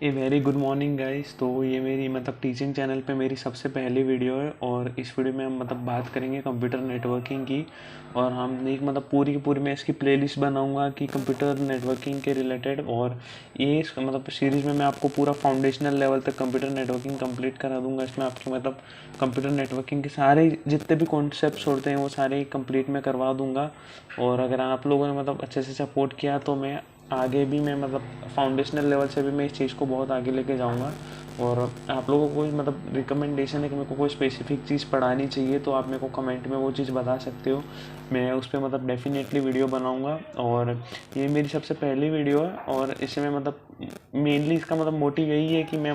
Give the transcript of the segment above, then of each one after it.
A very good morning guys. तो ये मेरी टीचिंग चैनल पे मेरी सबसे पहली वीडियो है और इस वीडियो में हम बात करेंगे कंप्यूटर नेटवर्किंग की। और हम एक पूरी की पूरी मैं इसकी प्लेलिस्ट बनाऊंगा कि कंप्यूटर नेटवर्किंग के रिलेटेड। और ये इस सीरीज़ में मैं आपको पूरा फाउंडेशनल लेवल तक कंप्यूटर नेटवर्किंग कंप्लीट करा दूंगा। इसमें आपके कंप्यूटर नेटवर्किंग के सारे जितने भी कॉन्सेप्ट्स होते हैं वो सारे कंप्लीट मैं करवा दूंगा। और अगर आप लोगों ने अच्छे से सपोर्ट किया तो मैं आगे भी मैं फाउंडेशनल लेवल से भी मैं इस चीज़ को बहुत आगे लेके जाऊंगा। और आप लोगों को रिकमेंडेशन है कि मेरे को कोई स्पेसिफिक चीज़ पढ़ानी चाहिए तो आप मेरे को कमेंट में वो चीज़ बता सकते हो। मैं उस पर डेफिनेटली वीडियो बनाऊंगा। और ये मेरी सबसे पहली वीडियो है और इसमें मेनली इसका मोटिव यही है कि मैं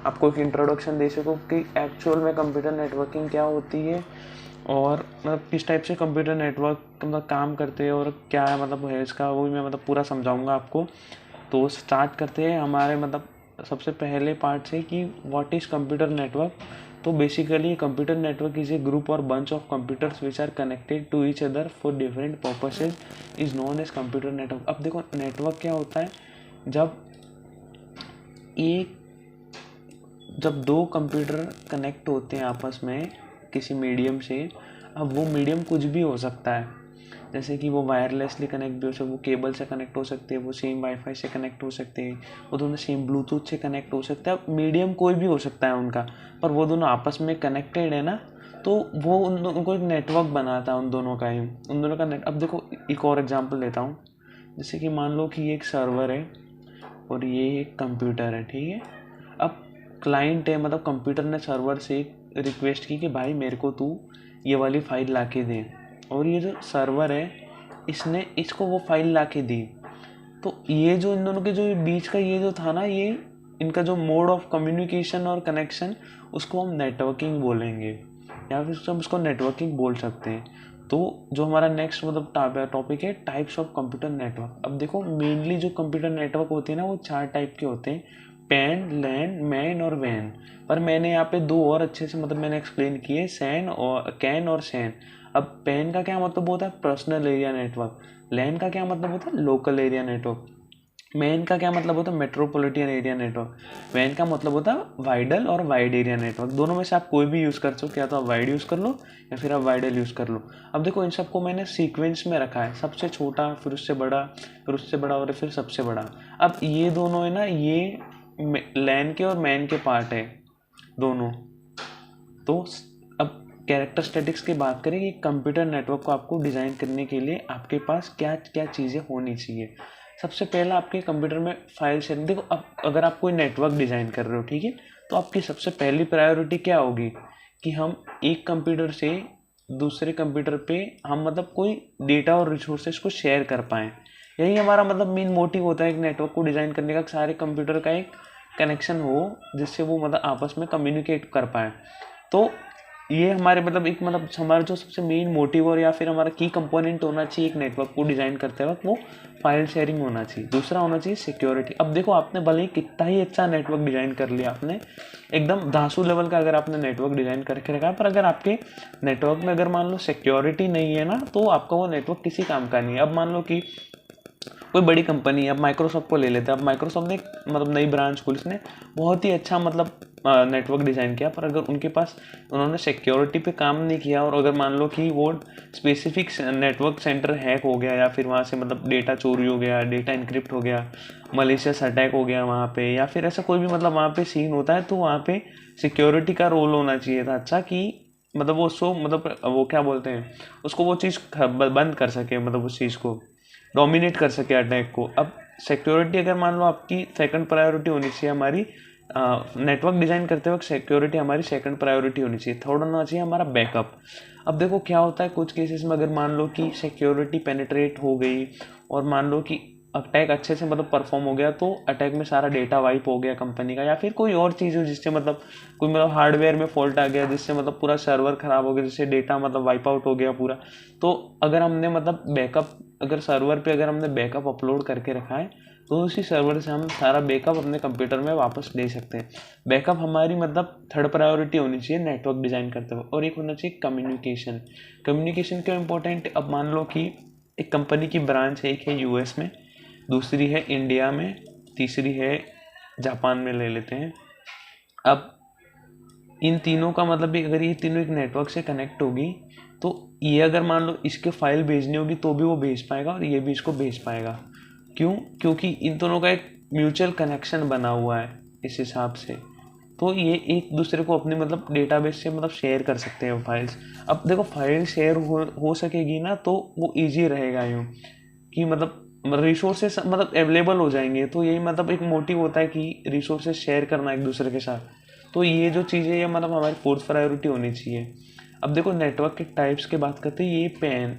आपको एक इंट्रोडक्शन दे सकूँ कि एक्चुअल में कंप्यूटर नेटवर्किंग क्या होती है और किस टाइप से कंप्यूटर नेटवर्क काम करते हैं और क्या है इसका, वो भी मैं पूरा समझाऊंगा आपको। तो स्टार्ट करते हैं हमारे सबसे पहले पार्ट से कि व्हाट इज़ कंप्यूटर नेटवर्क। तो basically computer network is a group और bunch of computers which are connected to each other for different purposes is known as computer network. अब देखो नेटवर्क क्या होता है, जब एक जब दो कंप्यूटर कनेक्ट होते हैं आपस में किसी मीडियम से। अब वो मीडियम कुछ भी हो सकता है, जैसे कि वो वायरलेसली कनेक्ट भी हो सकते, वो केबल से कनेक्ट हो सकते हैं, वो सेम वाईफाई से कनेक्ट हो सकते हैं, वो दोनों सेम ब्लूटूथ से कनेक्ट हो सकता है। मीडियम कोई भी हो सकता है उनका, पर वो दोनों आपस में कनेक्टेड है ना, तो वो उनको एक नेटवर्क बनाता है उन दोनों का ही, उन दोनों का नेट। अब देखो एक और एग्जांपल देता हूँ, जैसे कि मान लो कि ये एक सर्वर है और ये एक कंप्यूटर है, ठीक है। अब क्लाइंट है, कंप्यूटर ने सर्वर से रिक्वेस्ट की कि भाई मेरे को तू ये वाली फाइल ला के दे, और ये जो सर्वर है इसने इसको वो फाइल ला के दी। तो ये जो इन दोनों के जो बीच का ये जो था ना, ये इनका जो मोड ऑफ कम्युनिकेशन और कनेक्शन, उसको हम नेटवर्किंग बोलेंगे या फिर हम उसको नेटवर्किंग बोल सकते हैं। तो जो हमारा नेक्स्ट टॉपिक है टाइप्स ऑफ कंप्यूटर नेटवर्क। अब देखो मेनली जो कंप्यूटर नेटवर्क होते हैं ना, वो 4 टाइप के होते हैं, पैन, लैन, मैन और वैन। पर मैंने यहाँ पे 2 और अच्छे से मैंने एक्सप्लेन किए, सैन और कैन और सैन। अब पैन का क्या मतलब होता है, पर्सनल एरिया नेटवर्क। लैन का क्या मतलब होता है, लोकल एरिया नेटवर्क। मैन का क्या मतलब होता है, मेट्रोपॉलिटन एरिया नेटवर्क। वैन का मतलब होता है वाइडल और वाइड एरिया नेटवर्क। दोनों में से आप कोई भी यूज़ कर सकते हो, या तो आप वाइड यूज़ कर लो या फिर आप वाइडल यूज़ कर लो। अब देखो इन सबको मैंने सीक्वेंस में रखा है, सबसे छोटा फिर उससे बड़ा फिर उससे बड़ा और फिर सबसे बड़ा। अब ये दोनों है ना, ये लैन के और मैन के पार्ट है दोनों। तो अब कैरेक्टरिस्टिक्स की बात करें कि कंप्यूटर नेटवर्क को आपको डिज़ाइन करने के लिए आपके पास क्या क्या चीज़ें होनी चाहिए। सबसे पहला आपके कंप्यूटर में फाइल शेयरिंग। देखो अब अगर आप कोई नेटवर्क डिज़ाइन कर रहे हो, ठीक है, तो आपकी सबसे पहली प्रायोरिटी क्या होगी कि हम एक कंप्यूटर से दूसरे कंप्यूटर पे हम कोई डेटा और रिसोर्सेज को शेयर कर पाएँ। यही हमारा मेन मोटिव होता है एक नेटवर्क को डिज़ाइन करने का, सारे कंप्यूटर का एक कनेक्शन हो जिससे वो आपस में कम्युनिकेट कर पाए। तो ये हमारे एक हमारा जो सबसे मेन मोटिव और या फिर हमारा की कंपोनेंट होना चाहिए एक नेटवर्क को डिज़ाइन करते वक्त, वो फाइल शेयरिंग होना चाहिए। दूसरा होना चाहिए सिक्योरिटी। अब देखो आपने भले ही कितना ही अच्छा नेटवर्क डिज़ाइन कर लिया, आपने एकदम धांसू लेवल का अगर आपने नेटवर्क डिज़ाइन करके रखा है, पर अगर आपके नेटवर्क में अगर मान लो सिक्योरिटी नहीं है ना, तो आपका वो नेटवर्क किसी काम का नहीं है। अब मान लो कि कोई बड़ी कंपनी है, अब माइक्रोसॉफ्ट को ले लेते हैं। अब माइक्रोसॉफ्ट ने नई ब्रांच खोली, उसने बहुत ही अच्छा नेटवर्क डिज़ाइन किया, पर अगर उनके पास उन्होंने सिक्योरिटी पे काम नहीं किया और अगर मान लो कि वो स्पेसिफिक नेटवर्क सेंटर हैक हो गया या फिर वहाँ से डेटा चोरी हो गया, डेटा इनक्रिप्ट हो गया, मलेशियस अटैक हो गया वहाँ पे, या फिर ऐसा कोई भी वहाँ पे सीन होता है, तो वहाँ पे सिक्योरिटी का रोल होना चाहिए था अच्छा, कि वो उसको वो क्या बोलते हैं उसको, वो चीज़ बंद कर सके, उस चीज़ को डोमिनेट कर सके अटैक को। अब सिक्योरिटी अगर मान लो आपकी सेकंड प्रायोरिटी होनी चाहिए हमारी, नेटवर्क डिज़ाइन करते वक्त सिक्योरिटी हमारी सेकंड प्रायोरिटी होनी चाहिए। थर्ड होना चाहिए हमारा बैकअप। अब देखो क्या होता है कुछ केसेस में, अगर मान लो कि सिक्योरिटी पेनिट्रेट हो गई और मान लो कि अटैक अच्छे से परफॉर्म हो गया, तो अटैक में सारा डेटा वाइप हो गया कंपनी का, या फिर कोई और चीज़ हो जिससे कोई हार्डवेयर में फॉल्ट आ गया जिससे पूरा सर्वर ख़राब हो गया, जिससे डेटा वाइप आउट हो गया पूरा। तो अगर हमने बैकअप, अगर सर्वर पे अगर हमने बैकअप अपलोड करके रखा है, तो उसी सर्वर से हम सारा बैकअप अपने कंप्यूटर में वापस ले सकते हैं। बैकअप हमारी थर्ड प्रायोरिटी होनी चाहिए नेटवर्क डिज़ाइन करते हुए। और एक होना चाहिए कम्युनिकेशन। कम्युनिकेशन क्यों इंपॉर्टेंट, अब मान लो कि एक कंपनी की ब्रांच है, एक है यूएस में, दूसरी है इंडिया में, तीसरी है जापान में ले लेते हैं। अब इन तीनों का मतलब भी, अगर ये तीनों एक नेटवर्क से कनेक्ट होगी तो ये अगर मान लो इसके फाइल भेजनी होगी तो भी वो भेज पाएगा और ये भी इसको भेज पाएगा। क्यों? क्योंकि इन दोनों का एक म्यूचुअल कनेक्शन बना हुआ है इस हिसाब से। तो ये एक दूसरे को अपने मतलब डेटाबेस से मतलब शेयर कर सकते हैं फाइल्स। अब देखो फाइल शेयर हो सकेगी ना तो वो इजी रहेगा यूँ कि मतलब रिसोर्सेस मतलब अवेलेबल हो जाएंगे। तो यही मतलब एक मोटिव होता है कि रिसोर्सेस शेयर करना एक दूसरे के साथ। तो ये जो चीज़ें ये मतलब हमारी फोर्थ प्रायोरिटी होनी चाहिए। अब देखो नेटवर्क के टाइप्स की बात करते हैं।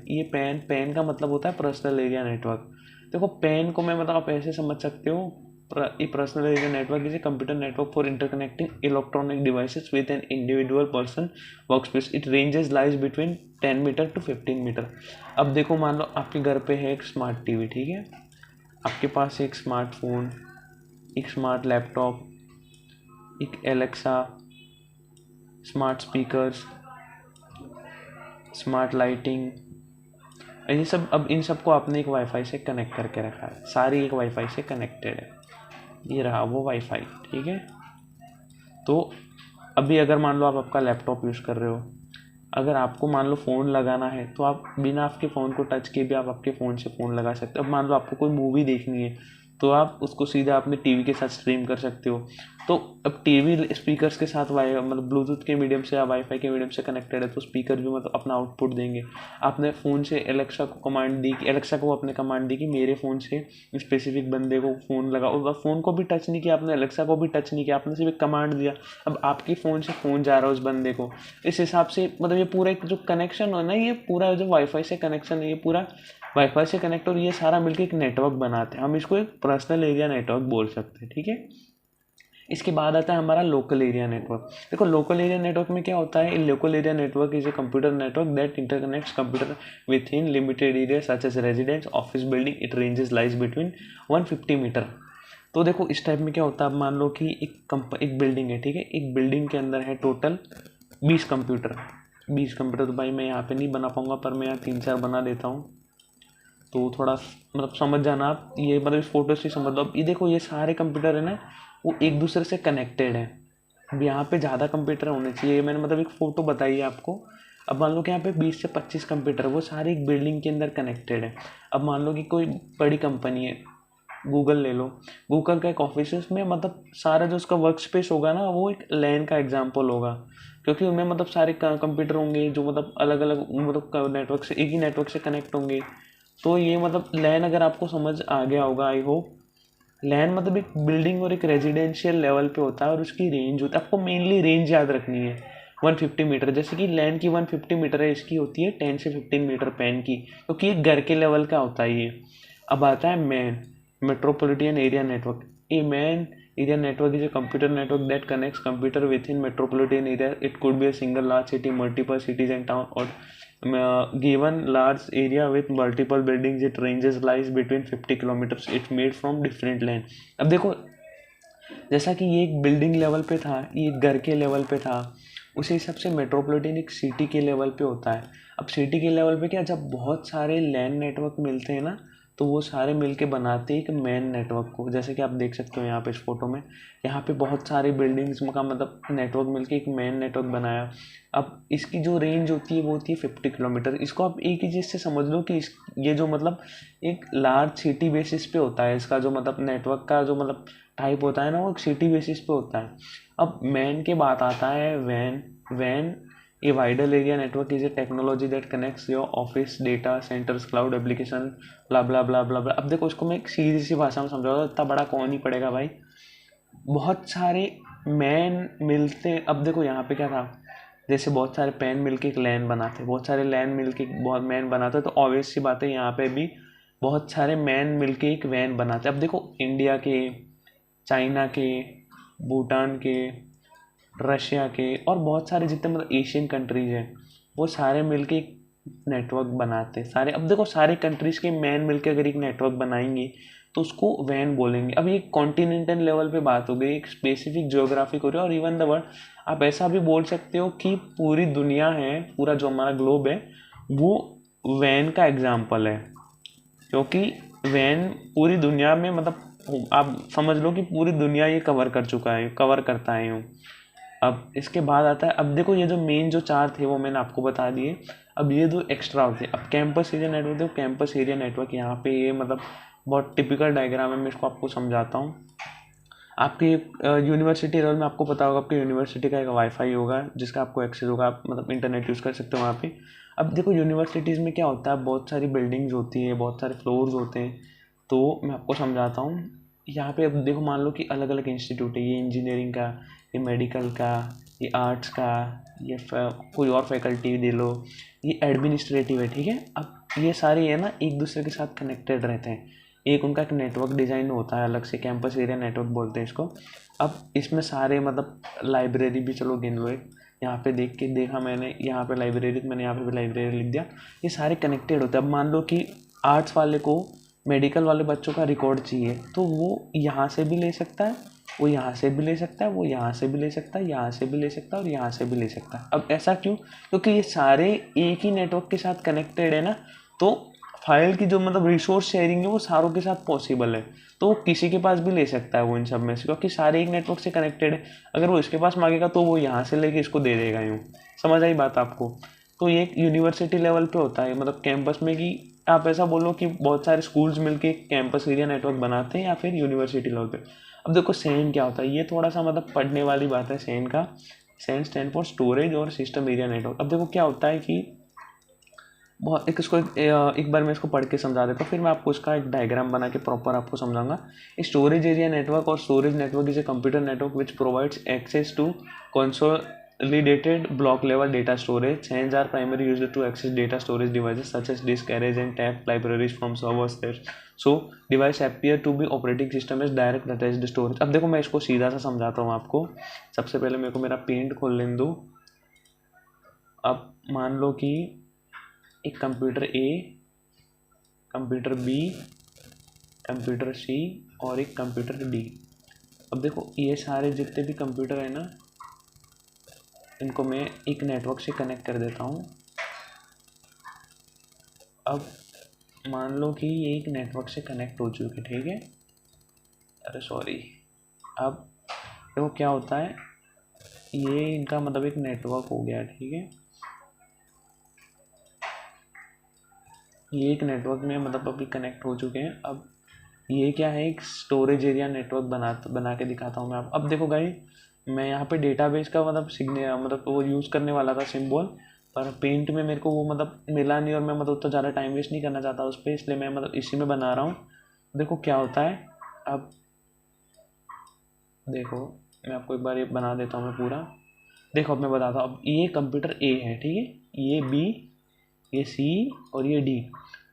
ये पैन का मतलब होता है पर्सनल एरिया नेटवर्क। देखो पैन को मैं मतलब आप ऐसे समझ सकते हो, a personal area network is a computer network for interconnecting electronic devices with an individual person workspace. It ranges lies between 10 metre to 15 metre. अब देखो मान लो आपके घर पे है एक स्मार्ट टीवी, ठीक है, आपके पास एक स्मार्टफोन, एक स्मार्ट लैपटॉप, एक Alexa, smart speakers, smart lighting, ये सब। अब इन सबको आपने एक वाईफाई से कनेक्ट करके रखा है, सारी एक वाईफाई से कनेक्टेड है। ये रहा वो वाईफाई, ठीक है। तो अभी अगर मान लो आप आपका लैपटॉप यूज़ कर रहे हो, अगर आपको मान लो फ़ोन लगाना है तो आप बिना आपके फ़ोन को टच किए भी आप आपके फ़ोन से फ़ोन लगा सकते हो। अब मान लो आपको कोई मूवी देखनी है तो आप उसको सीधा अपने टीवी के साथ स्ट्रीम कर सकते हो। तो अब टीवी स्पीकर्स के साथ वाई मतलब ब्लूटूथ के मीडियम से या वाईफाई के मीडियम से कनेक्टेड है तो स्पीकर भी मतलब अपना आउटपुट देंगे। आपने फ़ोन से एलेक्सा को कमांड दी कि एलेक्सा को आपने कमांड दी कि मेरे फ़ोन से स्पेसिफिक बंदे को फ़ोन लगा, और फ़ोन को भी टच नहीं किया आपने, एलेक्सा को भी टच नहीं किया आपने, सिर्फ एक कमांड दिया। अब आपके फ़ोन से फ़ोन जा रहा है उस बंदे को। इस हिसाब से मतलब ये पूरा एक जो कनेक्शन है ना, ये पूरा जो वाईफाई से कनेक्शन है, ये पूरा वाईफाई से कनेक्ट और ये सारा मिलकर एक नेटवर्क बनाते हैं। हम इसको एक पर्सनल एरिया नेटवर्क बोल सकते हैं, ठीक है। इसके बाद आता है हमारा लोकल एरिया नेटवर्क। देखो लोकल एरिया नेटवर्क में क्या होता है, local area network is a computer network that interconnects computer within limited area such as residence, office, building. It ranges lies between 150 metre. तो देखो इस टाइप में क्या होता है, अब मान लो कि एक बिल्डिंग है, ठीक है, एक बिल्डिंग के अंदर है टोटल 20 कंप्यूटर। 20 कंप्यूटर तो भाई मैं यहाँ पे नहीं बना पाऊंगा, पर मैं यहाँ 3-4 बना देता हूँ तो थोड़ा मतलब समझ जाना आप। ये मतलब इस फोटो से समझ लो। अब ये देखो ये सारे कंप्यूटर है ना, वो एक दूसरे से कनेक्टेड है। अब यहाँ पे ज़्यादा कंप्यूटर होने चाहिए, मैंने मतलब एक फ़ोटो बताई है आपको। अब मान लो कि यहाँ पे 20 से 25 कंप्यूटर, वो सारे एक बिल्डिंग के अंदर कनेक्टेड है। अब मान लो कि कोई बड़ी कंपनी है, गूगल ले लो, गूगल का एक ऑफिस है, उसमें मतलब सारा जो उसका वर्क स्पेस होगा ना वो एक लैन का एग्जाम्पल होगा, क्योंकि उनमें मतलब सारे कंप्यूटर होंगे जो मतलब अलग अलग मतलब नेटवर्क से, एक ही नेटवर्क से कनेक्ट होंगे। तो ये मतलब लैन अगर आपको समझ आ गया होगा आई होप। लैन मतलब एक बिल्डिंग और एक रेजिडेंशियल लेवल पे होता है और उसकी रेंज होती है, आपको मेनली रेंज याद रखनी है 150 मीटर। जैसे कि लैन की 150 मीटर है, इसकी होती है 10 से 15 मीटर पैन की, क्योंकि एक घर के लेवल का होता है ये। अब आता है man, metropolitan area network. A man area network is a computer network that connects computer within metropolitan area. It could be a single large city, multiple cities and town, or given large area with multiple buildings. It ranges lies between 50 kilometers. It's made from different land. अब देखो जैसा कि ये एक building level पे था, ये घर के लेवल पे था, उसी हिसाब से मेट्रोपॉलिटन एक सिटी के लेवल पे होता है। अब सिटी के लेवल पे क्या, जब बहुत सारे लैन नेटवर्क मिलते हैं ना तो वो सारे मिलके बनाते हैं एक मेन नेटवर्क को। जैसे कि आप देख सकते हो यहाँ पे इस फोटो में, यहाँ पे बहुत सारी बिल्डिंग्स का मतलब नेटवर्क मिलके एक मेन नेटवर्क बनाया। अब इसकी जो रेंज होती है वो होती है 50 किलोमीटर। इसको आप एक ही चीज़ से समझ लो कि ये जो मतलब एक लार्ज सिटी बेसिस पे होता है, इसका जो मतलब नेटवर्क का जो मतलब टाइप होता है ना वो एक सिटी बेसिस पे होता है। अब मैन के बात आता है van. When a wider area network is A technology that connects your office, data centres, cloud application, ब्ला ब्ला ब्ला ब्ला ब्ला। अब देखो इसको मैं एक सीधी सी भाषा में समझाऊंगा, इतना बड़ा कौन ही पड़ेगा भाई। बहुत सारे मैन मिलते। अब देखो यहाँ पे क्या था, जैसे बहुत सारे पैन मिलके एक लैन बनाते, बहुत सारे लैन मिलके बहुत मैन बनाते, तो ऑब्वियस सी बात है यहाँ पे भी बहुत सारे मैन मिलके एक वैन बनाते। अब देखो इंडिया के, चाइना के, भूटान के, रशिया के और बहुत सारे जितने मतलब एशियन कंट्रीज हैं वो सारे मिलके एक नेटवर्क बनाते सारे। अब देखो सारे कंट्रीज के मैन मिलके अगर एक नेटवर्क बनाएंगे तो उसको वैन बोलेंगे। अब ये कॉन्टिनेंटल लेवल पे बात हो गई, एक स्पेसिफिक ज्योग्राफिक हो रही है, और इवन द वर्ल्ड आप ऐसा भी बोल सकते हो कि पूरी दुनिया है, पूरा जो हमारा ग्लोब है वो वैन का एग्जाम्पल है, क्योंकि वैन पूरी दुनिया में मतलब आप समझ लो कि पूरी दुनिया ये कवर कर चुका है, कवर करता है यूँ। अब इसके बाद आता है, अब देखो ये जो मेन जो 4 थे वो मैंने आपको बता दिए। अब ये 2 एक्स्ट्रा होते हैं। अब कैंपस एरिया नेटवर्क, देखो कैंपस एरिया नेटवर्क यहाँ पे ये मतलब बहुत टिपिकल डायग्राम है, मैं इसको आपको समझाता हूँ। आपकी यूनिवर्सिटी लेवल में आपको पता होगा, आपकी यूनिवर्सिटी का एक वाईफाई होगा जिसका आपको एक्सेस होगा, आप मतलब इंटरनेट यूज़ कर सकते हो वहाँ पे। अब देखो यूनिवर्सिटीज़ में क्या होता है, बहुत सारी बिल्डिंग्स होती है, बहुत सारे फ्लोर्स होते हैं। तो मैं आपको समझाता हूँ। यहाँ पे अब देखो मान लो कि अलग अलग इंस्टीट्यूट है, ये इंजीनियरिंग का, ये मेडिकल का, ये आर्ट्स का, ये कोई और फैकल्टी दे लो, ये एडमिनिस्ट्रेटिव है, ठीक है। अब ये सारे है ना एक दूसरे के साथ कनेक्टेड रहते हैं। एक उनका एक नेटवर्क डिज़ाइन होता है अलग से, कैंपस एरिया नेटवर्क बोलते हैं इसको। अब इसमें सारे मतलब लाइब्रेरी भी चलो गिन लो, एक यहाँ पे देख के देखा मैंने, यहाँ पे लाइब्रेरी, मैंने यहाँ पे भी लाइब्रेरी लिख दिया। ये सारे कनेक्टेड होते हैं। अब मान लो कि आर्ट्स वाले को मेडिकल वाले बच्चों का रिकॉर्ड चाहिए, तो वो यहाँ से भी ले सकता है, वो यहाँ से भी ले सकता है, वो यहाँ से भी ले सकता है, यहाँ से भी ले सकता है और यहाँ से भी ले सकता है। अब ऐसा क्यों? क्योंकि ये सारे एक ही नेटवर्क के साथ कनेक्टेड है ना, तो फाइल की जो मतलब रिसोर्स शेयरिंग है वो सारों के साथ पॉसिबल है। तो वो किसी के पास भी ले सकता है वो इन सब में से, क्योंकि सारे एक नेटवर्क से कनेक्टेड है। अगर वो इसके पास मांगेगा तो वो यहाँ से लेके इसको दे देगा यूँ। समझ आई बात आपको? तो ये एक यूनिवर्सिटी लेवल पे होता है, मतलब कैंपस में, कि आप ऐसा बोलो कि बहुत सारे स्कूल्स मिलके कैंपस एरिया नेटवर्क बनाते हैं, या फिर यूनिवर्सिटी लेवल पे। अब देखो सेन क्या होता है, ये थोड़ा सा मतलब पढ़ने वाली बात है सेन का। सेन स्टैंड फॉर स्टोरेज और सिस्टम एरिया नेटवर्क। अब देखो क्या होता है कि बहुत एक बार मैं इसको पढ़ के समझा देता हूँ, फिर मैं आपको इसका एक डायग्राम बना के प्रॉपर आपको समझाऊंगा। स्टोरेज एरिया नेटवर्क और storage network is a computer network which provides access to consolidated block level data storage. SANs are primarily used to access data storage devices such as disk arrays and tab libraries from servers there. So device appear to be operating system as direct attached storage. अब देखो मैं इसको सीधा सा समझाता हूँ आपको। सबसे पहले मेरे को मेरा पेंट खोल लेने दो। अब मान लो कि एक कंप्यूटर ए, कंप्यूटर बी, कंप्यूटर सी और एक कंप्यूटर डी। अब देखो ये सारे जितने भी कंप्यूटर है ना, इनको मैं एक नेटवर्क से कनेक्ट कर देता हूँ। अब मान लो कि ये एक नेटवर्क से कनेक्ट हो चुके, ठीक है। अरे सॉरी। अब देखो क्या होता है, ये इनका मतलब एक नेटवर्क हो गया, ठीक है। ये एक नेटवर्क में मतलब अभी कनेक्ट हो चुके हैं। अब ये क्या है, एक स्टोरेज एरिया नेटवर्क बना के दिखाता हूँ मैं आप। अब देखो गाइस, मैं यहाँ पे डेटाबेस का मतलब वो यूज़ करने वाला था सिंबल, पर पेंट में मेरे को वो मतलब मिला नहीं, और मैं मतलब उतना ज़्यादा टाइम वेस्ट नहीं करना चाहता उस पर, इसलिए मैं मतलब इसी में बना रहा हूँ। देखो क्या होता है। अब देखो मैं आपको एक बार ये बना देता हूँ मैं पूरा। देखो अब मैं बताता हूँ। अब ये कंप्यूटर ए है, ठीक है, ये बी, ये सी और ये डी।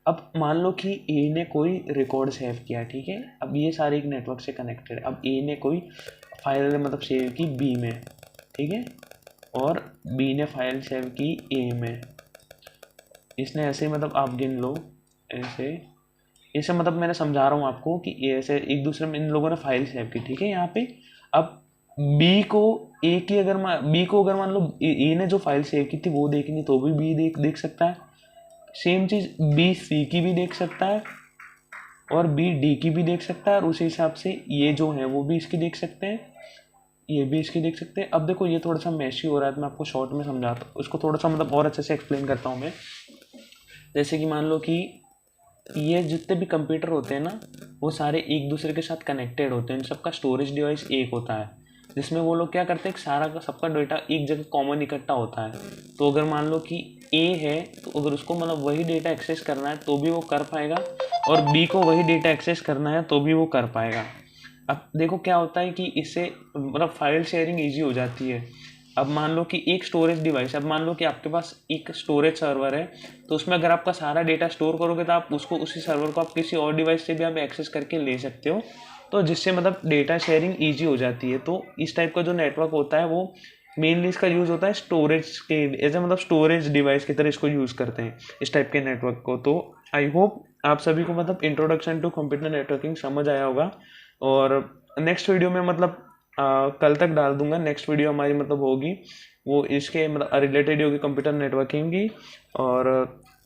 अब मान लो कि ए ने कोई रिकॉर्ड सेव किया, ठीक है। अब ये सारे एक नेटवर्क से कनेक्टेड है। अब ए ने कोई फाइल मतलब सेव की बी में, ठीक है, और बी ने फाइल सेव की ए में। इसने ऐसे मतलब आप गिन लो, ऐसे मतलब मैंने समझा रहा हूँ आपको कि ये ऐसे एक दूसरे में इन लोगों ने फाइल सेव की, ठीक है, यहाँ पे। अब बी को अगर मान लो ए ने जो फाइल सेव की थी वो देखनी, तो भी बी देख सकता है। सेम चीज़ बी सी की भी देख सकता है, और बी डी की भी देख सकता है, और उसी हिसाब से ये जो है वो भी इसकी देख सकते हैं, ये भी इसकी देख सकते हैं। अब देखो ये थोड़ा सा मैशी हो रहा है, तो मैं आपको शॉर्ट में समझाता हूँ, उसको थोड़ा सा मतलब और अच्छे से एक्सप्लेन करता हूँ मैं। जैसे कि मान लो कि ये जितने भी कंप्यूटर होते हैं ना, वो सारे एक दूसरे के साथ कनेक्टेड होते हैं। इन सबका स्टोरेज डिवाइस एक होता है, जिसमें वो लोग क्या करते हैं, सारा का सबका डेटा एक जगह कॉमन इकट्ठा होता है। तो अगर मान लो कि ए है, तो अगर उसको मतलब वही डेटा एक्सेस करना है तो भी वो कर पाएगा, और बी को वही डेटा एक्सेस करना है तो भी वो कर पाएगा। अब देखो क्या होता है कि इससे मतलब फाइल शेयरिंग ईजी हो जाती है। अब मान लो कि एक स्टोरेज डिवाइस, अब मान लो कि आपके पास एक स्टोरेज सर्वर है, तो उसमें अगर आपका सारा डेटा स्टोर करोगे तो आप उसको, उसी सर्वर को आप किसी और डिवाइस से भी आप एक्सेस करके ले सकते हो, तो जिससे मतलब डेटा शेयरिंग ईजी हो जाती है। तो इस टाइप का जो नेटवर्क होता है वो मेनली इसका यूज़ होता है स्टोरेज के एज ए, मतलब स्टोरेज डिवाइस की तरह इसको यूज़ करते हैं इस टाइप के नेटवर्क को। तो आई होप आप सभी को मतलब इंट्रोडक्शन टू कंप्यूटर नेटवर्किंग समझ आया होगा। और नेक्स्ट वीडियो में मतलब कल तक डाल दूंगा। नेक्स्ट वीडियो हमारी मतलब होगी वो इसके मतलब रिलेटेड होगी कंप्यूटर नेटवर्किंग की। और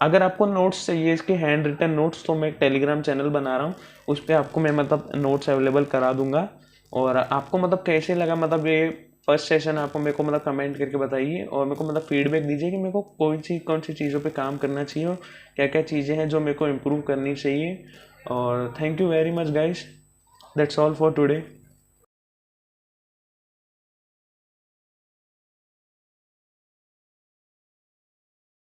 अगर आपको नोट्स चाहिए इसके हैंड रिटन नोट्स, तो मैं एक टेलीग्राम चैनल बना रहा हूँ, उस पर आपको मैं मतलब नोट्स अवेलेबल करा दूंगा। और आपको मतलब कैसे लगा मतलब ये फर्स्ट सेशन, आपको मेरे को मतलब कमेंट करके बताइए और मेरे को मतलब फीडबैक दीजिए कि मेरे को कौन सी चीज़ों पे काम करना चाहिए और क्या क्या चीज़ें हैं जो मेरे को इम्प्रूव करनी चाहिए। और thank you very much guys, that's all for today.